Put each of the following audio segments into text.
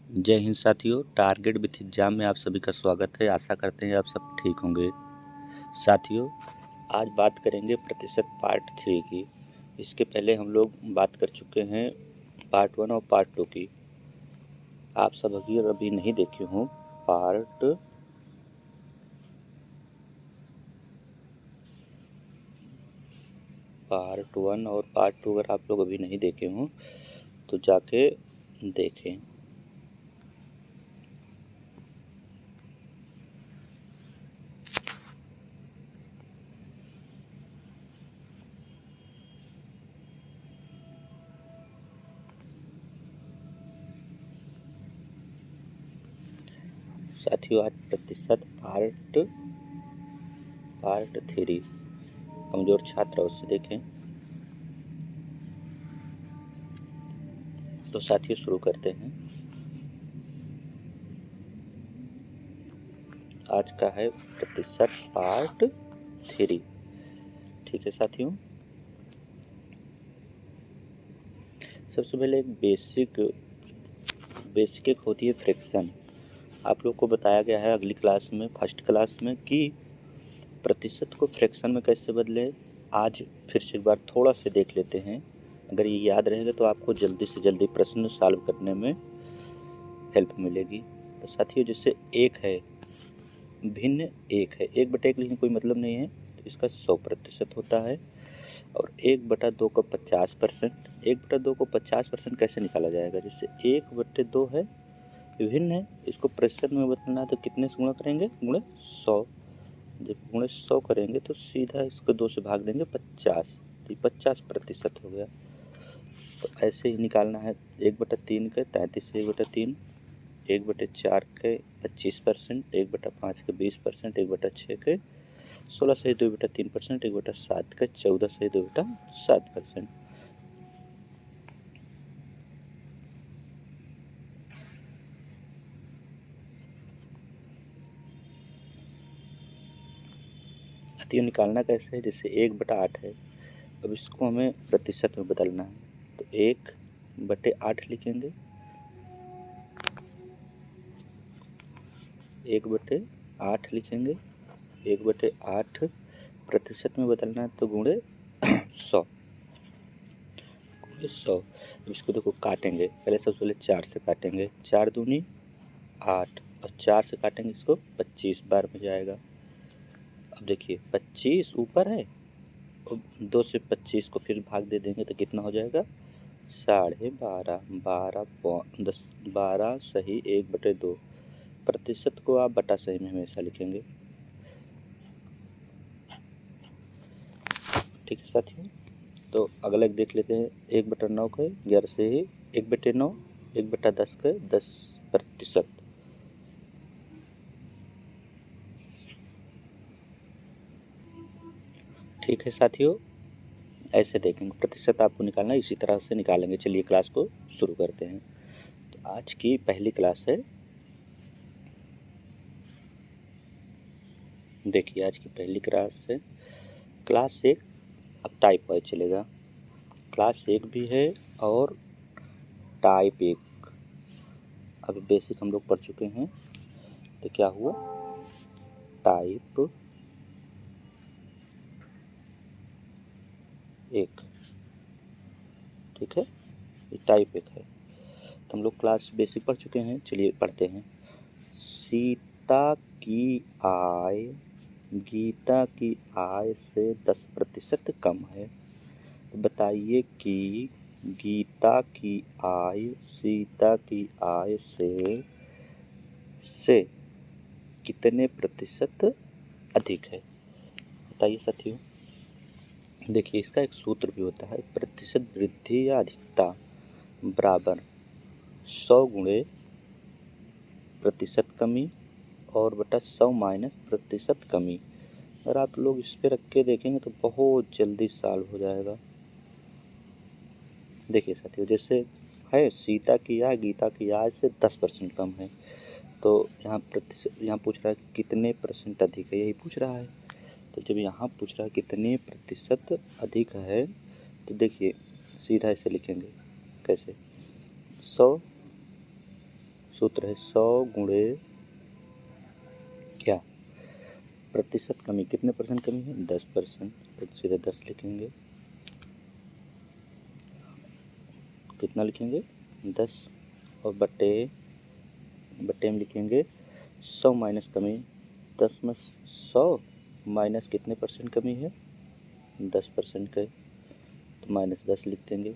जय हिंद साथियों, target with exam में आप सभी का स्वागत है। आशा करते हैं आप सब ठीक होंगे। साथियों, आज बात करेंगे प्रतिशत पार्ट 3 की। इसके पहले हम लोग बात कर चुके हैं पार्ट 1 और पार्ट 2 की। आप सब अभी नहीं देखे हों पार्ट 1 और पार्ट 2 अगर आप लोग अभी नहीं देखे हों तो जाके देखें। साथियों, आज प्रतिशत पार्ट 3 कमजोर छात्र अवश्य देखें। तो साथियों शुरू करते हैं। आज का है प्रतिशत पार्ट 3। ठीक है साथियों, सबसे पहले एक बेसिक एक होती है फ्रैक्शन। आप लोग को बताया गया है अगली क्लास में, फर्स्ट क्लास में, कि प्रतिशत को फ्रैक्शन में कैसे बदले। आज फिर से एक बार थोड़ा सा देख लेते हैं। अगर ये याद रहेगा तो आपको जल्दी से जल्दी प्रश्न सॉल्व करने में हेल्प मिलेगी। तो साथियों, जैसे एक है भिन्न एक है, 1/1 लिखने कोई मतलब नहीं है, तो इसका 100% होता है। और 1/2 का 50%, 1/2 को 50% कैसे निकाला जाएगा। जैसे 1/2 है, विभिन्न है, इसको प्रतिशत में बदलना है तो कितने से गुणा करेंगे, गुणे 100। जब गुणे 100 करेंगे तो सीधा इसको 2 से भाग देंगे 50, तो 50% हो गया। तो ऐसे ही निकालना है 1/3 के 33 से 1/3, 1/4 के 25%, 1/5 के 20%, 1/6 के 16 से 2/3%, 1/7 के 14 से 2/7%। साथियों, निकालना कैसे है। जैसे 1/8 है, अब इसको हमें प्रतिशत में बदलना है, तो 1/8 लिखेंगे। 1/8 लिखेंगे, 1/8 प्रतिशत में बदलना है तो गुणे 100, गुणे 100। अब इसको देखो काटेंगे, पहले सबसे पहले 4 से काटेंगे, 4 दूनी 8, और 4 से काटेंगे इसको 25 बार में जाएगा। अब देखिए 25 ऊपर है, और 2 से 25 को फिर भाग दे देंगे तो कितना हो जाएगा, 12.5, 12 सही 1/2। प्रतिशत को आप बटा सही में हमेशा लिखेंगे। ठीक है साथियों, तो अगला एक देख लेते हैं। 1/9 का 11 से ही 1/9, 1/10 का 10%। ठीक है साथियों, ऐसे देखेंगे प्रतिशत आपको निकालना, इसी तरह से निकालेंगे। चलिए क्लास को शुरू करते हैं। तो आज की पहली क्लास है, देखिए आज की पहली क्लास है क्लास 1। अब टाइप वाइज चलेगा, क्लास 1 भी है और टाइप 1। अभी बेसिक हम लोग पढ़ चुके हैं, तो क्या हुआ, टाइप 1। ठीक है, ये टाइप 1 है। तो हम लोग क्लास बेसिक पढ़ चुके हैं। चलिए पढ़ते हैं। सीता की आय गीता की आय से 10% कम है। तो बताइए कि गीता की आय सीता की आय से कितने प्रतिशत अधिक है। बताइए साथियों। देखिए इसका एक सूत्र भी होता है, प्रतिशत वृद्धि या अधिकता बराबर 100 गुणे प्रतिशत कमी और बटा 100 माइनस प्रतिशत कमी। अगर आप लोग इस पे रख के देखेंगे तो बहुत जल्दी सॉल्व हो जाएगा। देखिए साथियों, जैसे है सीता की आय गीता की आय से 10% कम है, तो यहाँ प्रतिशत, यहाँ पूछ रहा है कितने परसेंट अधिक है, यही पूछ रहा है। तो जब यहाँ पूछ रहा है कितने प्रतिशत अधिक है, तो देखिए सीधा ऐसे लिखेंगे, कैसे, 100 सूत्र है 100 गुणे क्या, प्रतिशत कमी, कितने परसेंट कमी है, 10%, तो सीधे 10 लिखेंगे। कितना लिखेंगे, 10, और बट्टे में लिखेंगे 100 माइनस कमी, 10 में 100 माइनस कितने परसेंट कमी है, 10% का, तो -10 लिख देंगे।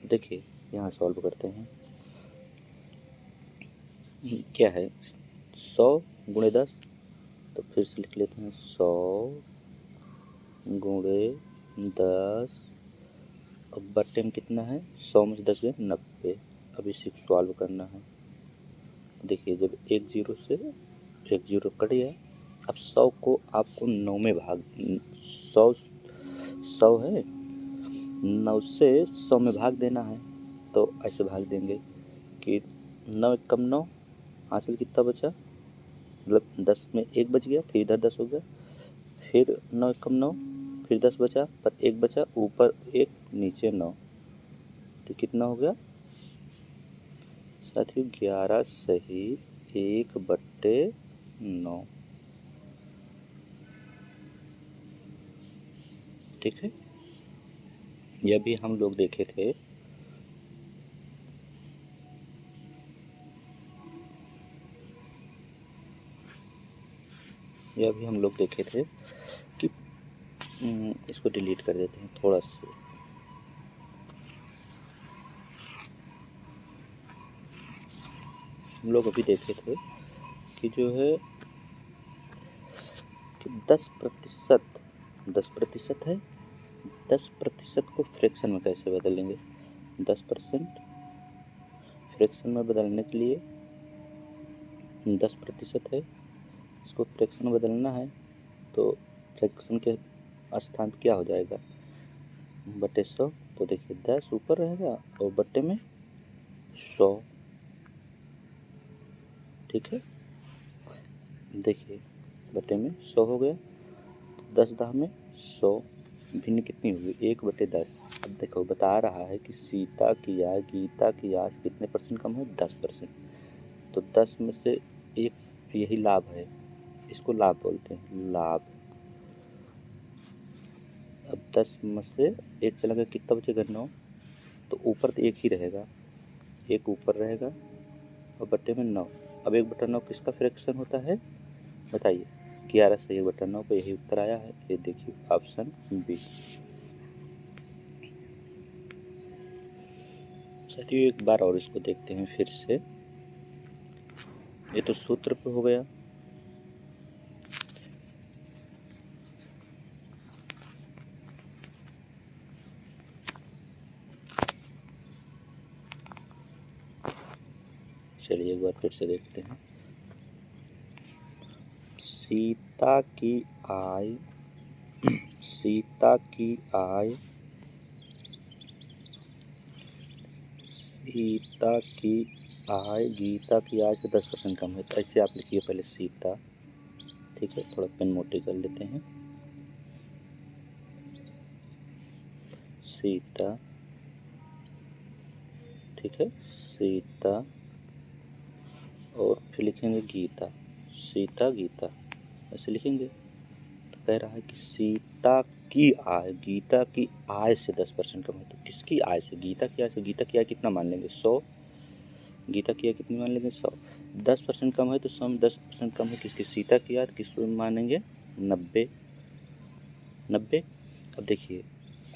देखिए यहाँ सॉल्व करते हैं, क्या है 100 गुणे 10, तो फिर से लिख लेते हैं 100 गुणे 10, अब बट्टे में कितना है, 100 में 10 गए 90। अब इसे सॉल्व करना है। देखिए जब एक जीरो से एक जीरो कट गया, अब 100 को आपको 9 में भाग, 100 है, 9 से 100 में भाग देना है। तो ऐसे भाग देंगे कि 9 कम 9, हासिल कितना बचा, मतलब 10 में 1 बच गया, फिर इधर 10 हो गया, फिर 9 कम 9, फिर 10 बचा, पर 1 बचा, ऊपर 1 नीचे 9, तो कितना हो गया साथियों, 11 सही 1/9। ठीक है, यह भी हम लोग देखे थे। कि इसको डिलीट कर देते हैं थोड़ा सा। हम लोग अभी देखे थे कि जो है कि 10% है, 10% को फ्रैक्शन में कैसे बदलेंगे। 10% फ्रैक्शन में बदलने के लिए 10% है, इसको फ्रैक्शन में बदलना है, तो फ्रैक्शन के स्थान पे क्या हो जाएगा, बटे 100। तो देखिए 10 ऊपर रहेगा और बट्टे में 100। ठीक है, देखिए बटे में 100 हो गया, 10 दाह में 100, भिन्न कितनी होगी, 1/10। अब देखो बता रहा है कि सीता की आय गीता की आय से कितने परसेंट कम है, 10%। तो 10 में से एक, यही लाभ है, इसको लाभ बोलते हैं, लाभ। अब 10 में से एक चला गया, कितना बचेगा, 9, तो ऊपर तो एक ही रहेगा, एक ऊपर रहेगा और बट्टे में 9। अब 1/9 किसका फ्रैक्शन होता है, बताइए, 11 से 1/9 का यही उत्तर आया है। ये देखिए ऑप्शन बी। साथियों एक बार और इसको देखते हैं फिर से, ये तो सूत्र पे हो गया। चलिए एक बार फिर से देखते हैं, सीता की आय गीता की आय से 10% कम है। तो ऐसे आप लिखिए पहले सीता, ठीक है, थोड़ा पेन मोटी कर लेते हैं, सीता, ठीक है, सीता, और फिर लिखेंगे गीता, सीता गीता, ऐसे लिखेंगे। तो कह रहा है कि सीता की आय गीता की आय से 10% कम है। तो किसकी आय से, गीता की आय से। गीता की आय कितना मान लेंगे, 100, गीता की आय कितनी मान लेंगे, 100। 10% कम है तो 100 में 10% कम है किसकी, सीता की आय, किसको मानेंगे, 90। अब देखिए,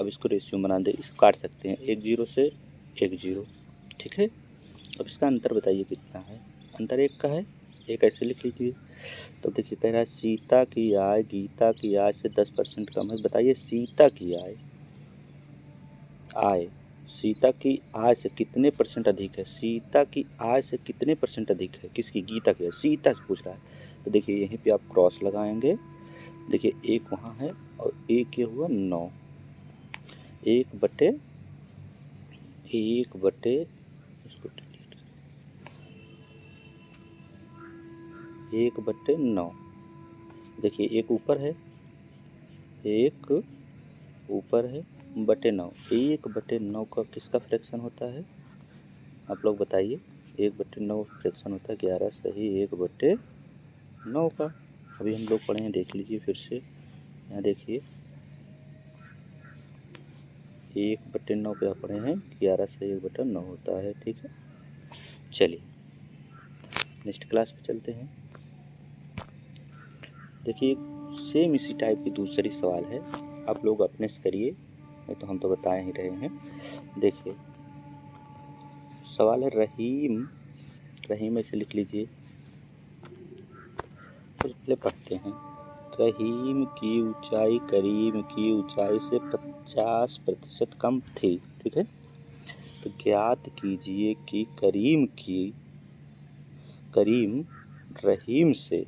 अब इसको रेशियो बना दे, इसको काट सकते हैं, 1 0 से 1 0, ठीक है। अब इसका अंतर बताइए कितना है, अंतर 1 का है, एक ऐसे लिख लीजिए। तो देखिए कह रहा है सीता की आय गीता की आय से 10% कम है। बताइए सीता की आय सीता की आय से कितने परसेंट अधिक है, सीता की आय से कितने परसेंट अधिक है, किसकी, गीता की, सीता से पूछ रहा है। तो देखिए यहीं पे आप क्रॉस लगाएंगे, देखिए 1 वहाँ है और 1 ये हुआ 9, 1/, इसको 1/9। देखिए 1 ऊपर है, 1 ऊपर है, बटे 9, 1/9 का किसका फ्रैक्शन होता है, आप लोग बताइए, 1/9 फ्रैक्शन होता है 11 सही 1/9 का। अभी हम लोग पढ़े हैं, देख लीजिए फिर से। यहाँ देखिए 1/9 क्या पढ़े हैं, 11 से 1/9 होता है। ठीक है, चलिए नेक्स्ट क्लास पे चलते हैं। देखिए सेम इसी टाइप की दूसरी सवाल है, आप लोग अपने से करिए, नहीं तो हम तो बता ही रहे हैं। देखिए सवाल है रहीम, रहीम ऐसे लिख लीजिए। तो पहले पढ़ते हैं। रहीम की ऊंचाई करीम की ऊंचाई से 50% कम थी। ठीक है, तो ज्ञात कीजिए कि करीम रहीम से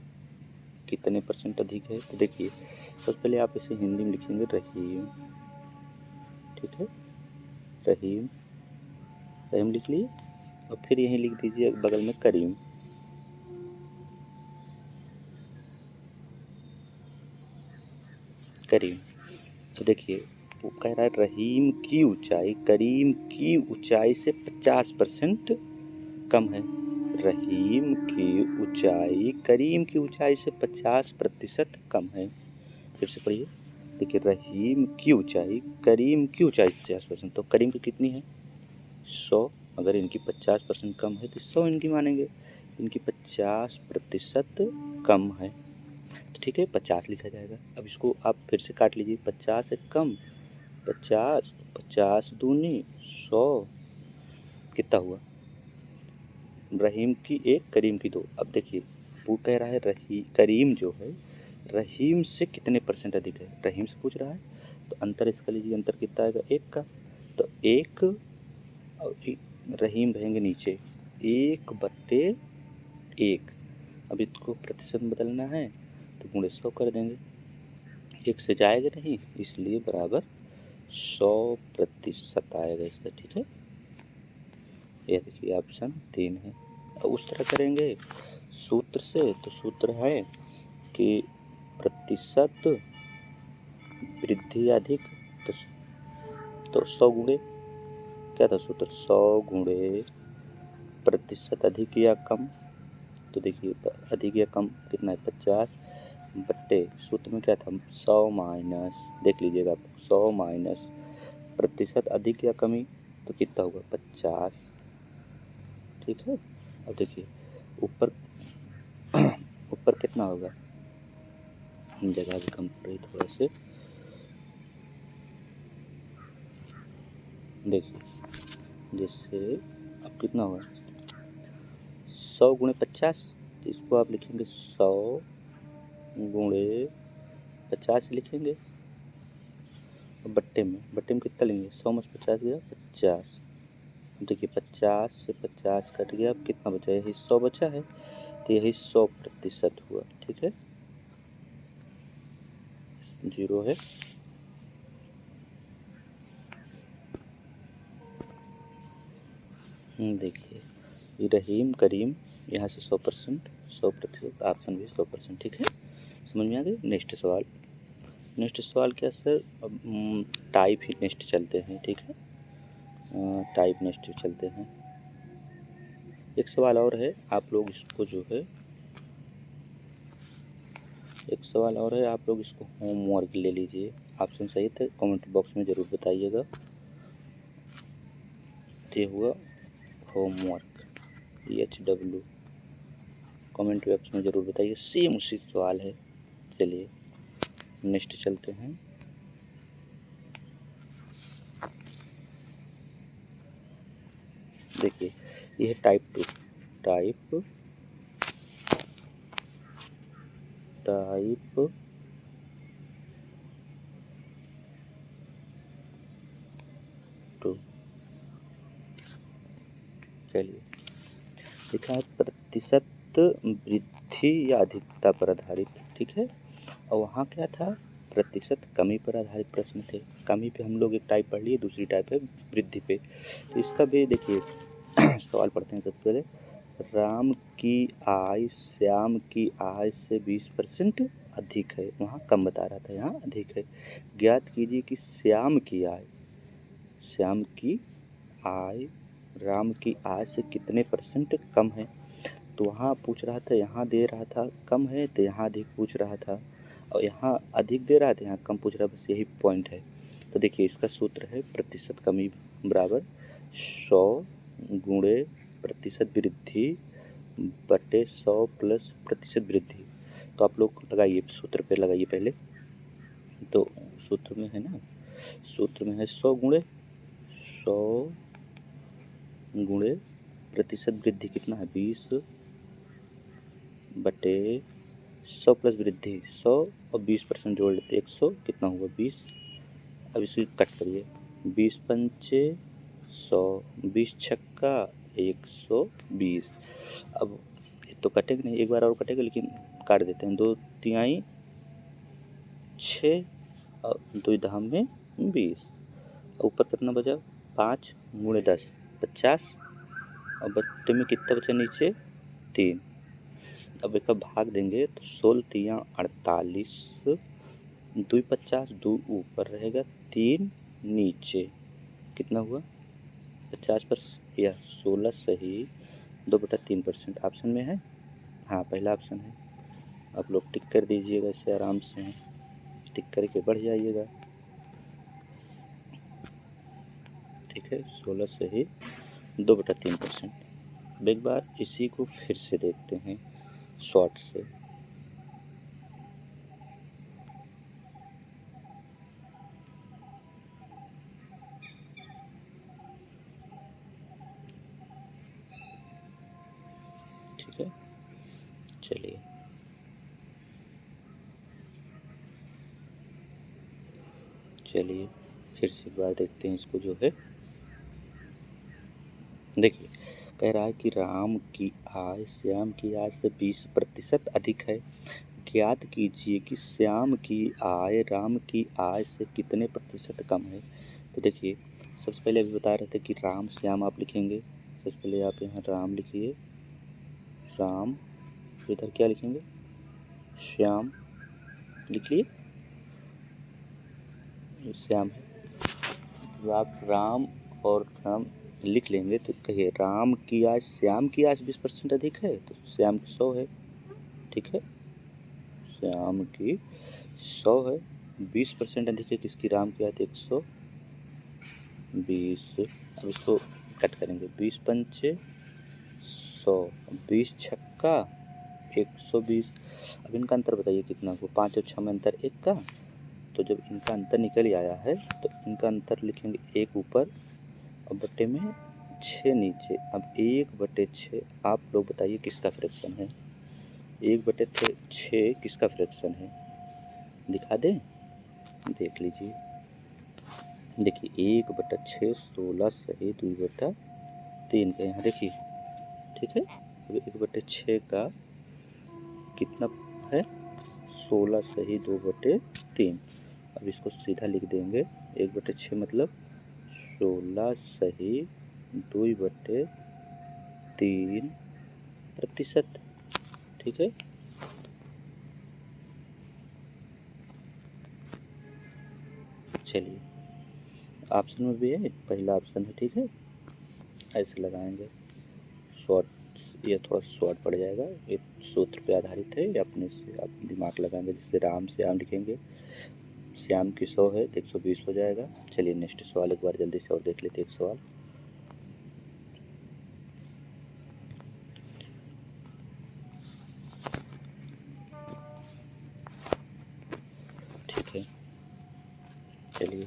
कितने % अधिक है। तो देखिए सबसे पहले आप इसे हिंदी में लिखेंगे रहीम। ठीक है, रहीम रहीम लिख लिए, और फिर यहीं लिख दीजिए बगल में करीम। करीम, तो देखिए वो कह रहा है रहीम की ऊंचाई करीम की ऊंचाई से 50% कम है। रहीम की ऊंचाई करीम की ऊंचाई से 50% कम है। फिर से पढ़िए, देखिए रहीम की ऊंचाई करीम की ऊंचाई से 50%, तो करीम की कितनी है 100। अगर इनकी 50% कम है तो 100 इनकी मानेंगे, इनकी 50% कम है। तो ठीक है 50 लिखा जाएगा। अब इसको आप फिर से काट लीजिए, 50 से कम 50, 50 दूनी 100, कितना हुआ, रहीम की 1 करीम की 2। अब देखिए वो कह रहा है करीम जो है रहीम से कितने % अधिक है, रहीम से पूछ रहा है। तो अंतर इसका लीजिए, अंतर कितना आएगा 1 का, तो 1 और रहीम रहेंगे नीचे 1/1। अब इसको प्रतिशत में बदलना है तो गुणे 100 कर देंगे, 1 से जाएगा नहीं इसलिए बराबर 100% आएगा इसका। ठीक है, ये देखिए ऑप्शन 3 है। अब उस तरह करेंगे सूत्र से, तो सूत्र है कि प्रतिशत वृद्धि अधिक, तो 100 गुणे क्या था सूत्र, 100 गुणे प्रतिशत अधिक या कम। तो देखिए अधिक या कम कितना है 50 बट्टे सूत्र में क्या था 100 माइनस, देख लीजिएगा आप 100 माइनस प्रतिशत अधिक या कमी, तो कितना होगा 50। ठीक है, अब देखिए ऊपर ऊपर कितना होगा, जगह भी कम पड़ रही थोड़ा से। देखिए जैसे अब कितना होगा 100 गुणे 50, तो इसको आप लिखेंगे 100 गुणे 50 लिखेंगे। बट्टे में कितना लेंगे 100 में 50 गया 50। देखिए 50 से 50 कट गया, अब कितना बचा, यही 100 बचा है, तो यही 100% हुआ। ठीक है, 0 है। देखिए ये रहीम करीम यहाँ से 100% ऑप्शन भी 100%। ठीक है, समझ में आ गई। नेक्स्ट सवाल क्या सर, अब टाइप ही नेक्स्ट चलते हैं। ठीक है, टाइप नेक्स्ट चलते हैं। एक सवाल और है, आप लोग इसको जो है एक सवाल और है, आप लोग इसको होमवर्क ले लीजिए। ऑप्शन सही थे कमेंट बॉक्स में ज़रूर बताइएगा। ये हुआ होमवर्क, HW, कमेंट बॉक्स में ज़रूर बताइए। सेम उसी सवाल है। चलिए नेक्स्ट चलते हैं। देखिए ये है टाइप 2, टाइप 2। चलिए लिखा है प्रतिशत वृद्धि या अधिकता पर आधारित। ठीक है, और वहाँ क्या था प्रतिशत कमी पर आधारित प्रश्न थे। कमी पे हम लोग एक टाइप पढ़ लिए, दूसरी टाइप है वृद्धि पे। तो इसका भी देखिए सवाल पढ़ते हैं सबसे पहले। राम की आय श्याम की आय से 20% अधिक है, वहाँ कम बता रहा था, यहाँ अधिक है। ज्ञात कीजिए कि श्याम की आय राम की आय से कितने % कम है। तो वहाँ पूछ रहा था, यहाँ दे रहा था कम है तो यहाँ अधिक पूछ रहा था, और यहाँ अधिक दे रहा था यहाँ कम पूछ रहा, बस यही पॉइंट है। तो देखिए इसका सूत्र है प्रतिशत कमी बराबर 100 गुणे प्रतिशत वृद्धि बटे 100 प्लस प्रतिशत वृद्धि। तो आप लोग लगाइए, सूत्र पे लगाइए पहले। तो सूत्र में है ना, सूत्र में है 100 गुणे प्रतिशत वृद्धि कितना है 20 बटे 100 प्लस वृद्धि 100 और 20% जोड़ लेते 100, कितना हुआ 20। अब इसे कट करिए, 20 पंचे 100, 20 छक्का 120। अब तो कटेगा नहीं, एक बार और कटेगा, लेकिन काट देते हैं। 2 तिहाई 6 और 2 धाम में 20। ऊपर कितना बचा 5 गुणे 10 50, और बट्टे में कितना बचा नीचे 3। अब एक भाग देंगे तो 16 तिया 48, 2 50, 2 ऊपर रहेगा 3 नीचे, कितना हुआ 50 पर या 16 सही 2/3% ऑप्शन में है। हाँ पहला ऑप्शन है। आप लोग टिक कर दीजिएगा, इसे आराम से टिक करके बढ़ जाइएगा। ठीक है 16 सही 2/3%। अब एक बार इसी को फिर से देखते हैं शॉर्ट से। ठीक है चलिए फिर से एक बार देखते हैं इसको जो है। देखिए कह रहा है कि राम की आय श्याम की आय से 20% अधिक है। ज्ञात कीजिए कि श्याम की आय राम की आय से कितने प्रतिशत कम है। तो देखिए सबसे पहले अभी बता रहे थे कि राम श्याम आप लिखेंगे। सबसे पहले आप यहाँ राम लिखिए, राम, इधर क्या लिखेंगे श्याम, लिख लिए श्याम है। तो आप राम और श्याम लिख लेंगे तो कहिए राम की आय श्याम की आय 20% अधिक है, तो श्याम की 100 है। ठीक है श्याम की 100 है, 20% अधिक है किसकी राम की आय 120। अब इसको कट करेंगे, 20 पंचे 100, 20 छक्का 120। अब इनका अंतर बताइए कितना हो, 5 और 6 में अंतर 1 का। तो जब इनका अंतर निकल ही आया है तो इनका अंतर लिखेंगे 1 ऊपर और बट्टे में 6 नीचे। अब 1/6 आप लोग बताइए किसका फ्रैक्शन है। 1/6 किसका फ्रैक्शन है, दिखा दें, देख लीजिए। देखिए 1/6 16 सही 2/3 का यहाँ देखिए। ठीक है अब 1/6 का कितना है 16 सही 2/3। अब इसको सीधा लिख देंगे 1/6 मतलब 16 सही 2/3%। ठीक है चलिए ऑप्शन में भी है, पहला ऑप्शन है। ठीक है ऐसे लगाएंगे, शॉर्ट, ये थोड़ा शॉर्ट पड़ जाएगा, ये सूत्र पे आधारित है, ये अपने से आप दिमाग लगाएंगे। जैसे राम श्याम लिखेंगे, श्याम की 100 है तो 120 हो जाएगा। चलिए नेक्स्ट सवाल एक बार जल्दी से और देख लेते हैं एक सवाल। ठीक है चलिए,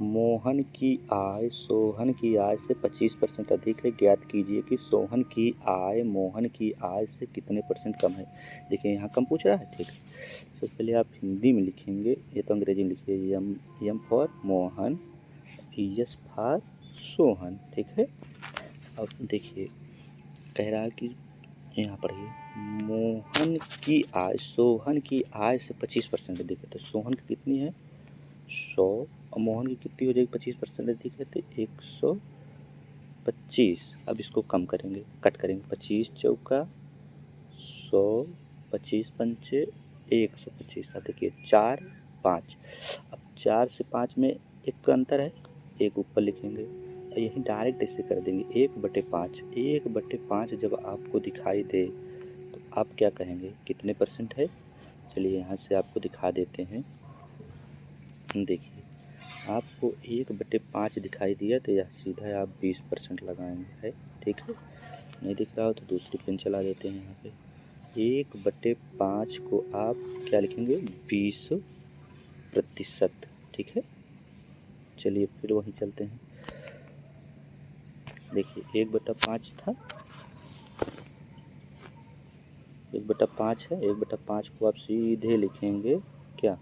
मोहन की आय सोहन की आय से 25% अधिक है। ज्ञात कीजिए कि सोहन की आय मोहन की आय से कितने % कम है। देखिए यहाँ कम पूछ रहा है। ठीक है सबसे पहले आप हिंदी में लिखेंगे, ये तो अंग्रेजी में लिखिए, M for Mohan, S for Sohan. ठीक है अब देखिए कह रहा है कि यहाँ पढ़िए, मोहन की आय सोहन की आय से 25% अधिक है। तो सोहन की कितनी है 100 और मोहन की कितनी हो जाएगी 25% अधिक है तो 125। अब इसको कम करेंगे, कट करेंगे, 25 चौका 100, 25 पंचे 125। अब देखिए 4 5, अब 4 से 5 में 1 का अंतर है, 1 ऊपर लिखेंगे। यही डायरेक्ट ऐसे कर देंगे 1/5। 1/5 जब आपको दिखाई दे तो आप क्या कहेंगे, कितने परसेंट है? चलिए यहाँ से आपको दिखा देते हैं। देखिए आपको 1/5 दिखाई दिया तो यह सीधा आप 20% लगाएंगे, है ठीक है। नहीं दिख रहा हो तो दूसरी पेन चला देते हैं। यहाँ पे 1/5 को आप क्या लिखेंगे, 20%, ठीक है। चलिए फिर वहीं चलते हैं। देखिए 1/5 था, 1/5 है। 1/5 को आप सीधे लिखेंगे क्या,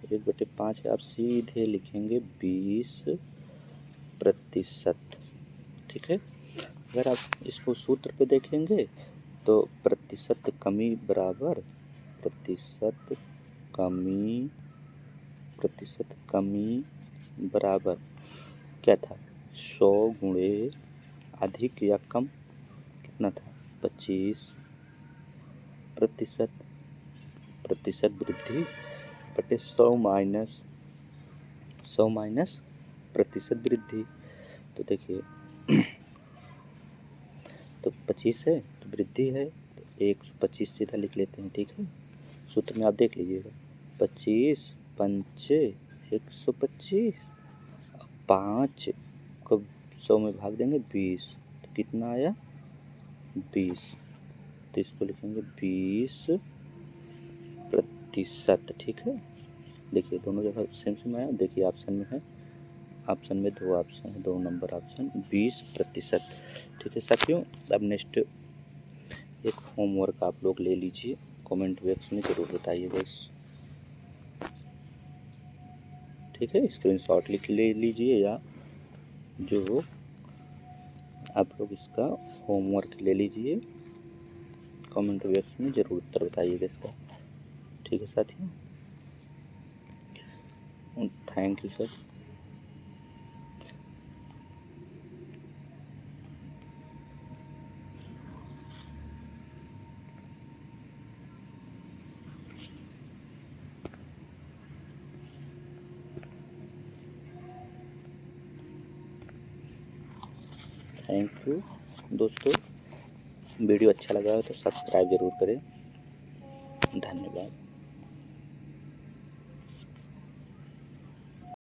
1/5 है, आप सीधे लिखेंगे 20%, ठीक है। अगर आप इसको सूत्र पे देखेंगे तो प्रतिशत कमी बराबर प्रतिशत कमी बराबर क्या था, 100 गुणे अधिक या कम कितना था, 25%। प्रतिशत वृद्धि बटे 100 माइनस प्रतिशत वृद्धि। तो देखिए तो 25 है तो वृद्धि है तो 125 सीधा लिख लेते हैं, ठीक है। सूत्र में आप देख लीजिएगा, 25 पंचे 125, 5 को 100 में भाग देंगे 20, तो कितना आया 20। तो इसको लिखेंगे 20%, ठीक है। देखिए दोनों जगह सेम आया। देखिए ऑप्शन में है, ऑप्शन में 2 ऑप्शन है, 2 नंबर ऑप्शन 20%, ठीक है साथियों। अब नेक्स्ट एक होमवर्क आप लोग ले लीजिए, कमेंट बॉक्स में ज़रूर बताइएगा इस, ठीक है। स्क्रीनशॉट लिख ले लीजिए या जो आप लोग इसका होमवर्क ले लीजिए, कमेंट बॉक्स में ज़रूर उत्तर बताइएगा इसका, ठीक है साथियों। Thank you sir. Thank you दोस्तों। वीडियो अच्छा लगा हो तो सब्सक्राइब ज़रूर करें। धन्यवाद।